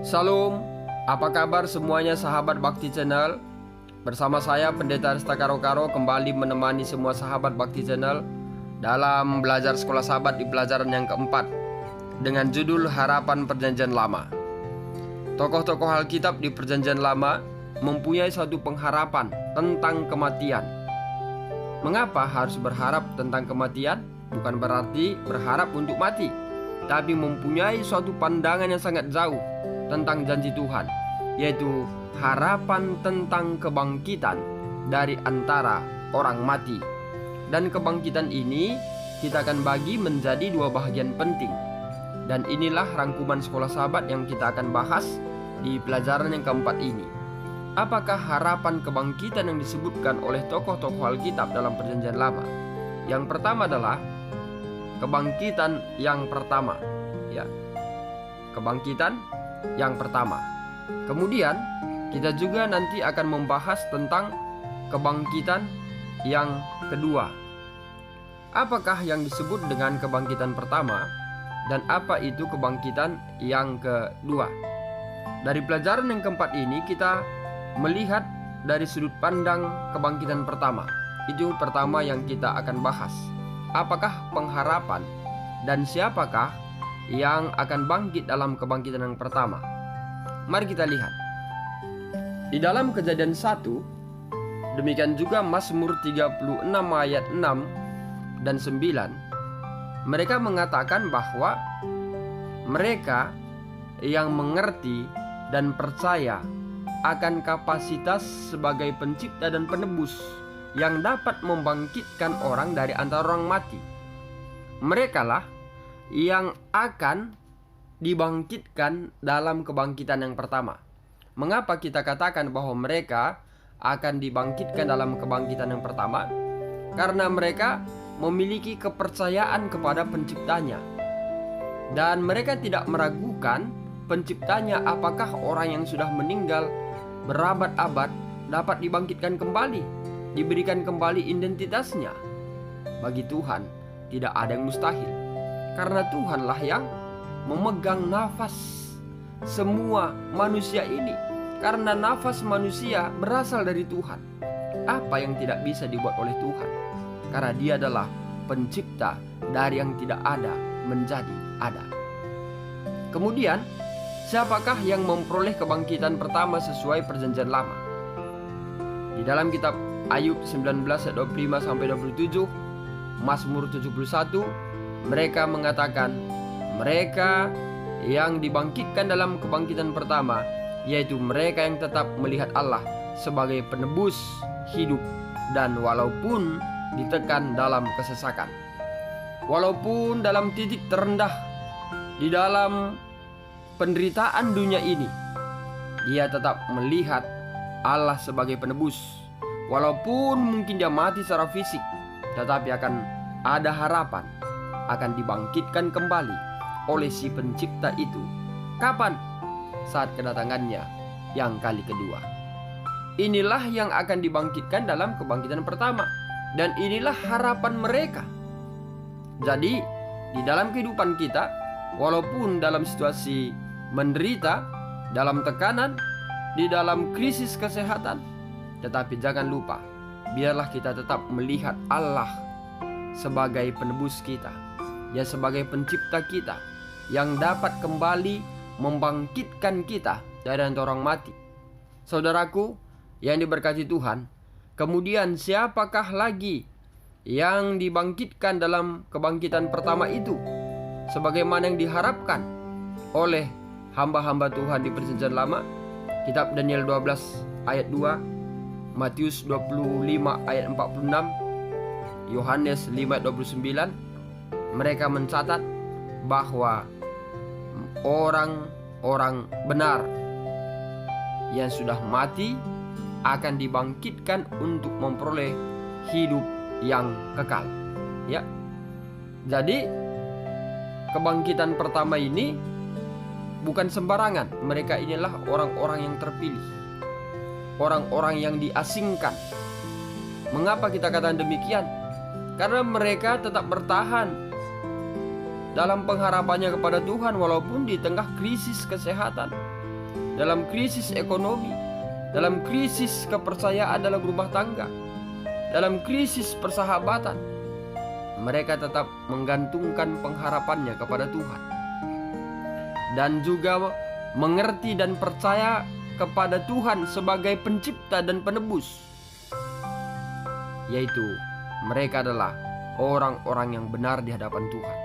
Salam, apa kabar semuanya sahabat Bakti Channel? Bersama saya Pendeta Resta Karo-Karo kembali menemani semua sahabat Bakti Channel dalam belajar sekolah sahabat di pelajaran yang keempat dengan judul Harapan Perjanjian Lama. Tokoh-tokoh Alkitab di Perjanjian Lama mempunyai suatu pengharapan tentang kematian. Mengapa harus berharap tentang kematian? Bukan berarti berharap untuk mati, tapi mempunyai suatu pandangan yang sangat jauh tentang janji Tuhan, yaitu harapan tentang kebangkitan dari antara orang mati. Dan kebangkitan ini kita akan bagi menjadi dua bahagian penting. Dan inilah rangkuman sekolah sahabat yang kita akan bahas di pelajaran yang keempat ini. Apakah harapan kebangkitan yang disebutkan oleh tokoh-tokoh Alkitab dalam Perjanjian Lama? Yang pertama adalah kebangkitan yang pertama, ya. Kebangkitan yang pertama. Kemudian kita juga nanti akan membahas tentang kebangkitan yang kedua. Apakah yang disebut dengan kebangkitan pertama dan apa itu kebangkitan yang kedua? Dari pelajaran yang keempat ini kita melihat dari sudut pandang kebangkitan pertama. Itu pertama yang kita akan bahas. Apakah pengharapan dan siapakah yang akan bangkit dalam kebangkitan yang pertama? Mari kita lihat. Di dalam Kejadian 1, demikian juga Mazmur 36 ayat 6 dan 9, mereka mengatakan bahwa mereka yang mengerti dan percaya akan kapasitas sebagai pencipta dan penebus yang dapat membangkitkan orang dari antara orang mati. Merekalah yang akan dibangkitkan dalam kebangkitan yang pertama. Mengapa kita katakan bahwa mereka akan dibangkitkan dalam kebangkitan yang pertama? Karena mereka memiliki kepercayaan kepada penciptanya. Dan mereka tidak meragukan penciptanya apakah orang yang sudah meninggal berabad-abad dapat dibangkitkan kembali, diberikan kembali identitasnya. Bagi Tuhan tidak ada yang mustahil, karena Tuhanlah yang memegang nafas semua manusia ini. Karena nafas manusia berasal dari Tuhan. Apa yang tidak bisa dibuat oleh Tuhan? Karena Dia adalah pencipta dari yang tidak ada menjadi ada. Kemudian, siapakah yang memperoleh kebangkitan pertama sesuai Perjanjian Lama? Di dalam kitab Ayub 19 ayat 25 sampai 27, Mazmur 71, mereka mengatakan mereka yang dibangkitkan dalam kebangkitan pertama, yaitu mereka yang tetap melihat Allah sebagai penebus hidup dan walaupun ditekan dalam kesesakan, walaupun dalam titik terendah di dalam penderitaan dunia ini, dia tetap melihat Allah sebagai penebus. Walaupun mungkin dia mati secara fisik, tetapi akan ada harapan akan dibangkitkan kembali oleh si pencipta itu. Kapan? Saat kedatangannya yang kali kedua. Inilah yang akan dibangkitkan dalam kebangkitan pertama. Dan inilah harapan mereka. Jadi di dalam kehidupan kita, walaupun dalam situasi menderita, dalam tekanan, di dalam krisis kesehatan, tetapi jangan lupa, biarlah kita tetap melihat Allah sebagai penebus kita, ya, sebagai pencipta kita yang dapat kembali membangkitkan kita dari antara orang mati. Saudaraku yang diberkati Tuhan, kemudian siapakah lagi yang dibangkitkan dalam kebangkitan pertama itu sebagaimana yang diharapkan oleh hamba-hamba Tuhan di Perjanjian Lama? Kitab Daniel 12 ayat 2, Matius 25 ayat 46, Yohanes 5 ayat 29, mereka mencatat bahwa orang-orang benar yang sudah mati akan dibangkitkan untuk memperoleh hidup yang kekal. Ya. Jadi kebangkitan pertama ini bukan sembarangan. Mereka inilah orang-orang yang terpilih, orang-orang yang diasingkan. Mengapa kita katakan demikian? Karena mereka tetap bertahan dalam pengharapannya kepada Tuhan walaupun di tengah krisis kesehatan, dalam krisis ekonomi, dalam krisis kepercayaan dalam rumah tangga, dalam krisis persahabatan, mereka tetap menggantungkan pengharapannya kepada Tuhan, dan juga mengerti dan percaya kepada Tuhan sebagai pencipta dan penebus, yaitu mereka adalah orang-orang yang benar di hadapan Tuhan,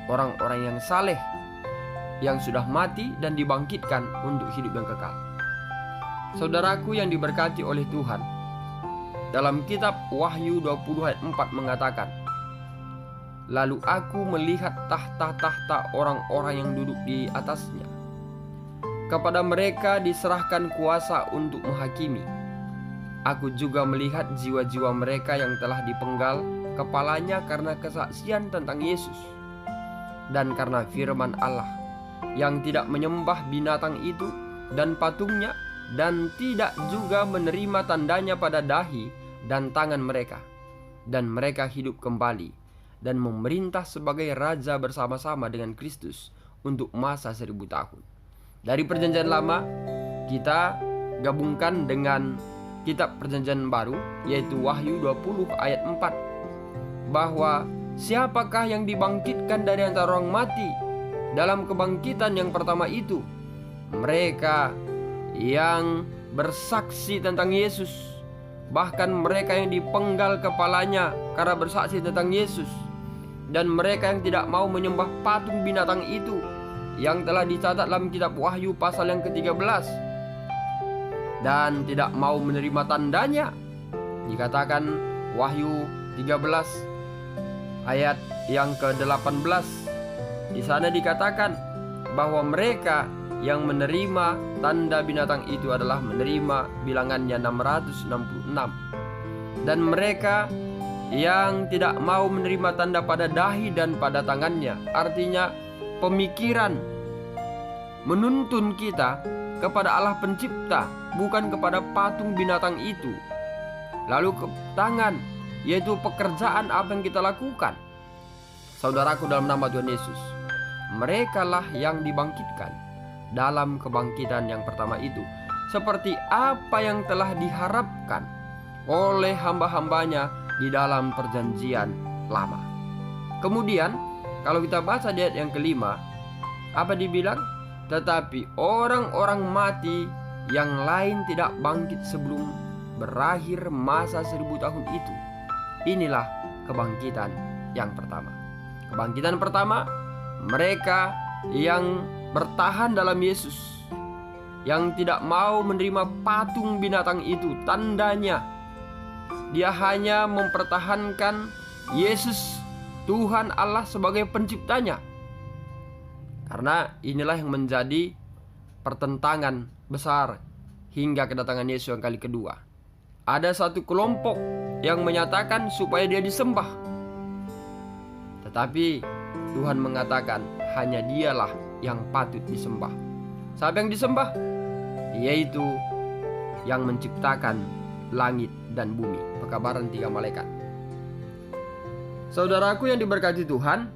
orang-orang yang saleh, yang sudah mati dan dibangkitkan untuk hidup yang kekal. Saudaraku yang diberkati oleh Tuhan, dalam kitab Wahyu 20 ayat 4 mengatakan, "Lalu aku melihat tahta-tahta orang-orang yang duduk di atasnya. Kepada mereka diserahkan kuasa untuk menghakimi. Aku juga melihat jiwa-jiwa mereka yang telah dipenggal kepalanya karena kesaksian tentang Yesus dan karena firman Allah, yang tidak menyembah binatang itu dan patungnya, dan tidak juga menerima tandanya pada dahi dan tangan mereka. Dan mereka hidup kembali dan memerintah sebagai raja bersama-sama dengan Kristus untuk masa 1000 tahun." Dari perjanjian lama kita gabungkan dengan kitab perjanjian baru, yaitu Wahyu 20 ayat 4, bahwa siapakah yang dibangkitkan dari antara orang mati dalam kebangkitan yang pertama itu? Mereka yang bersaksi tentang Yesus, bahkan mereka yang dipenggal kepalanya karena bersaksi tentang Yesus, dan mereka yang tidak mau menyembah patung binatang itu yang telah dicatat dalam kitab Wahyu pasal yang ke-13, dan tidak mau menerima tandanya. Dikatakan Wahyu 13 ayat yang ke-18, di sana dikatakan bahwa mereka yang menerima tanda binatang itu adalah menerima bilangannya 666. Dan mereka yang tidak mau menerima tanda pada dahi dan pada tangannya, artinya pemikiran menuntun kita kepada Allah pencipta, bukan kepada patung binatang itu. Lalu ke tangan, yaitu pekerjaan apa yang kita lakukan. Saudaraku dalam nama Tuhan Yesus, merekalah yang dibangkitkan dalam kebangkitan yang pertama itu, seperti apa yang telah diharapkan oleh hamba-hambanya di dalam perjanjian lama. Kemudian kalau kita baca di ayat yang kelima, apa dibilang? Tetapi orang-orang mati yang lain tidak bangkit sebelum berakhir masa 1000 tahun itu. Inilah kebangkitan yang pertama. Kebangkitan pertama, mereka yang bertahan dalam Yesus, yang tidak mau menerima patung binatang itu, tandanya. Dia hanya mempertahankan Yesus, Tuhan Allah, sebagai penciptanya. Karena inilah yang menjadi pertentangan besar hingga kedatangan Yesus yang kali kedua. Ada satu kelompok yang menyatakan supaya dia disembah, tetapi Tuhan mengatakan hanya dialah yang patut disembah. Siapa yang disembah? Yaitu yang menciptakan langit dan bumi. Pekabaran 3 malaikat. Saudaraku yang diberkati Tuhan,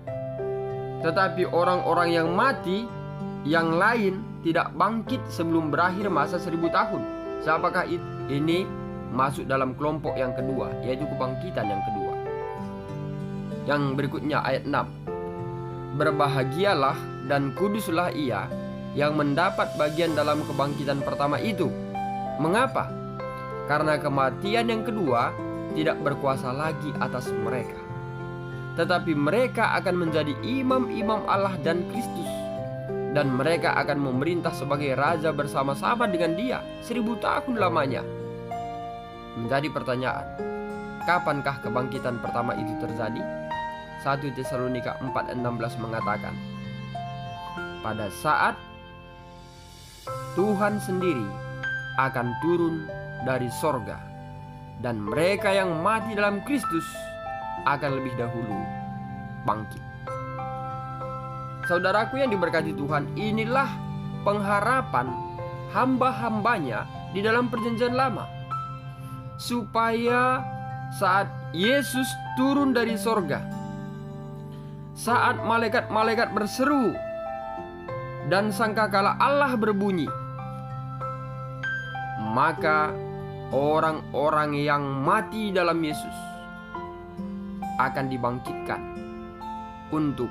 tetapi orang-orang yang mati yang lain tidak bangkit sebelum berakhir masa 1000 tahun. Siapakah itu? Ini masuk dalam kelompok yang kedua, yaitu kebangkitan yang kedua. Yang berikutnya ayat 6. Berbahagialah dan kuduslah ia yang mendapat bagian dalam kebangkitan pertama itu. Mengapa? Karena kematian yang kedua tidak berkuasa lagi atas mereka, tetapi mereka akan menjadi imam-imam Allah dan Kristus, dan mereka akan memerintah sebagai raja bersama-sama dengan Dia 1000 tahun lamanya. Menjadi pertanyaan, kapankah kebangkitan pertama itu terjadi? 1 Tesalonika 4:16 mengatakan, pada saat Tuhan sendiri akan turun dari sorga, dan mereka yang mati dalam Kristus akan lebih dahulu bangkit. Saudaraku yang diberkati Tuhan, inilah pengharapan hamba-hambanya di dalam perjanjian lama, supaya saat Yesus turun dari sorga, saat malaikat-malaikat berseru dan sangkakala Allah berbunyi, maka orang-orang yang mati dalam Yesus akan dibangkitkan untuk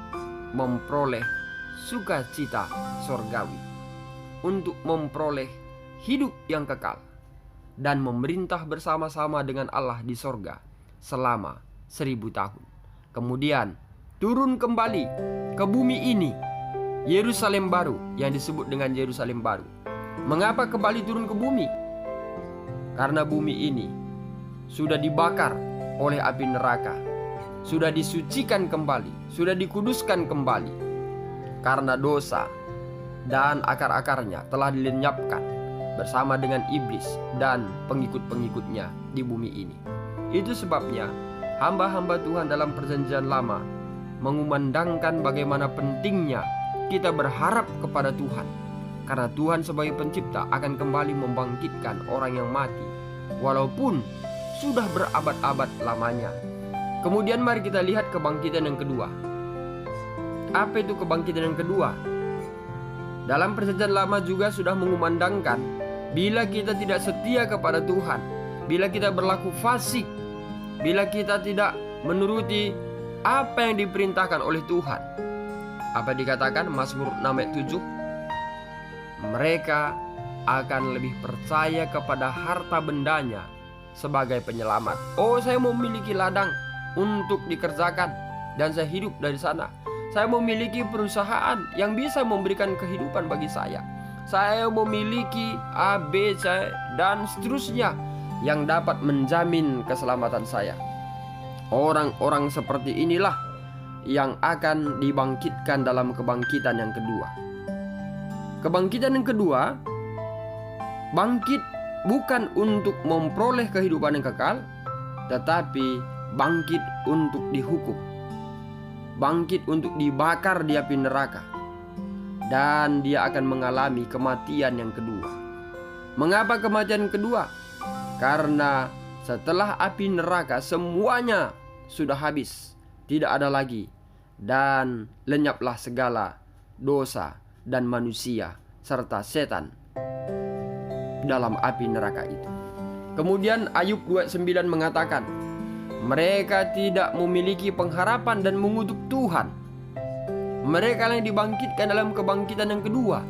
memperoleh sukacita sorgawi, untuk memperoleh hidup yang kekal dan memerintah bersama-sama dengan Allah di sorga selama 1000 tahun. Kemudian turun kembali ke bumi ini, Yerusalem baru, yang disebut dengan Yerusalem baru. Mengapa kembali turun ke bumi? Karena bumi ini sudah dibakar oleh api neraka, sudah disucikan kembali, sudah dikuduskan kembali, karena dosa dan akar-akarnya telah dilenyapkan bersama dengan iblis dan pengikut-pengikutnya di bumi ini. Itu sebabnya hamba-hamba Tuhan dalam perjanjian lama mengumandangkan bagaimana pentingnya kita berharap kepada Tuhan, karena Tuhan sebagai pencipta akan kembali membangkitkan orang yang mati walaupun sudah berabad-abad lamanya. Kemudian mari kita lihat kebangkitan yang kedua. Apa itu kebangkitan yang kedua? Dalam perjanjian lama juga sudah mengumandangkan, bila kita tidak setia kepada Tuhan, bila kita berlaku fasik, bila kita tidak menuruti apa yang diperintahkan oleh Tuhan, apa dikatakan Mazmur 6 ayat 7? Mereka akan lebih percaya kepada harta bendanya sebagai penyelamat. Oh, saya memiliki ladang untuk dikerjakan dan saya hidup dari sana. Saya memiliki perusahaan yang bisa memberikan kehidupan bagi saya. Saya memiliki A, B, C, dan seterusnya yang dapat menjamin keselamatan saya. Orang-orang seperti inilah yang akan dibangkitkan dalam kebangkitan yang kedua. Kebangkitan yang kedua, bangkit bukan untuk memperoleh kehidupan yang kekal, tetapi bangkit untuk dihukum, bangkit untuk dibakar di api neraka, dan dia akan mengalami kematian yang kedua. Mengapa kematian kedua? Karena setelah api neraka semuanya sudah habis, tidak ada lagi, dan lenyaplah segala dosa dan manusia serta setan dalam api neraka itu. Kemudian Ayub 2:9 mengatakan, mereka tidak memiliki pengharapan dan mengutuk Tuhan. Mereka yang dibangkitkan dalam kebangkitan yang kedua.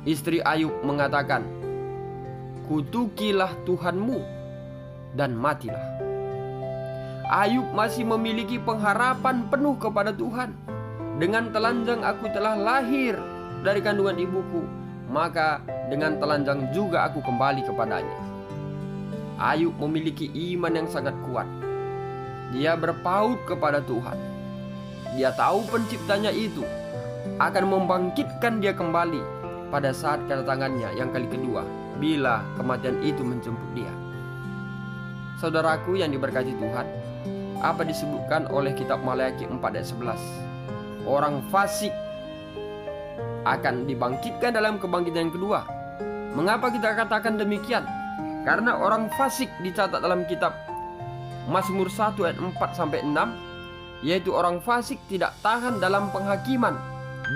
Istri Ayub mengatakan, kutukilah Tuhanmu dan matilah. Ayub masih memiliki pengharapan penuh kepada Tuhan. Dengan telanjang aku telah lahir dari kandungan ibuku, maka dengan telanjang juga aku kembali kepadanya. Ayub memiliki iman yang sangat kuat. Dia berpaut kepada Tuhan. Dia tahu penciptanya itu akan membangkitkan dia kembali pada saat kedatangannya yang kali kedua, bila kematian itu menjemput dia. Saudaraku yang diberkati Tuhan, apa disebutkan oleh kitab Maleakhi 4 ayat 11? Orang fasik akan dibangkitkan dalam kebangkitan yang kedua. Mengapa kita katakan demikian? Karena orang fasik dicatat dalam kitab Mazmur 1 ayat 4-6, yaitu orang fasik tidak tahan dalam penghakiman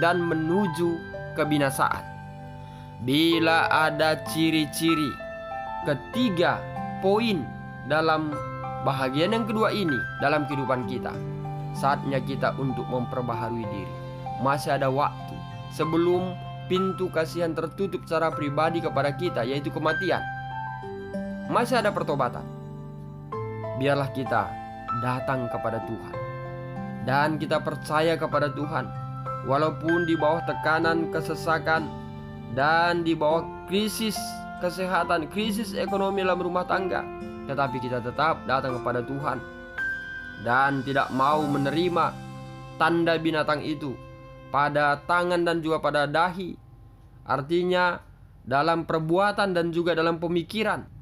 dan menuju kebinasaan. Bila ada ciri-ciri ketiga poin dalam bahagian yang kedua ini dalam kehidupan kita, saatnya kita untuk memperbaharui diri. Masih ada waktu sebelum pintu kasihan tertutup secara pribadi kepada kita, yaitu kematian. Masih ada pertobatan. Biarlah kita datang kepada Tuhan dan kita percaya kepada Tuhan, walaupun di bawah tekanan kesesakan dan di bawah krisis kesehatan, krisis ekonomi dalam rumah tangga, tetapi kita tetap datang kepada Tuhan dan tidak mau menerima tanda binatang itu pada tangan dan juga pada dahi. Artinya dalam perbuatan dan juga dalam pemikiran.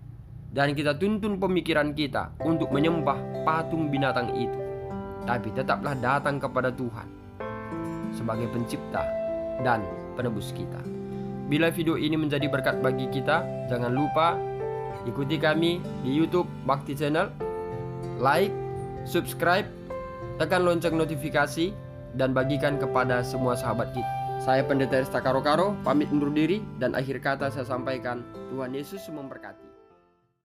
Dan kita tuntun pemikiran kita untuk menyembah patung binatang itu. Tapi tetaplah datang kepada Tuhan sebagai pencipta dan penebus kita. Bila video ini menjadi berkat bagi kita, jangan lupa ikuti kami di YouTube Bakti Channel, like, subscribe, tekan lonceng notifikasi, dan bagikan kepada semua sahabat kita. Saya Pendeta Resta Karo-Karo, pamit undur diri dan akhir kata saya sampaikan, Tuhan Yesus memberkati.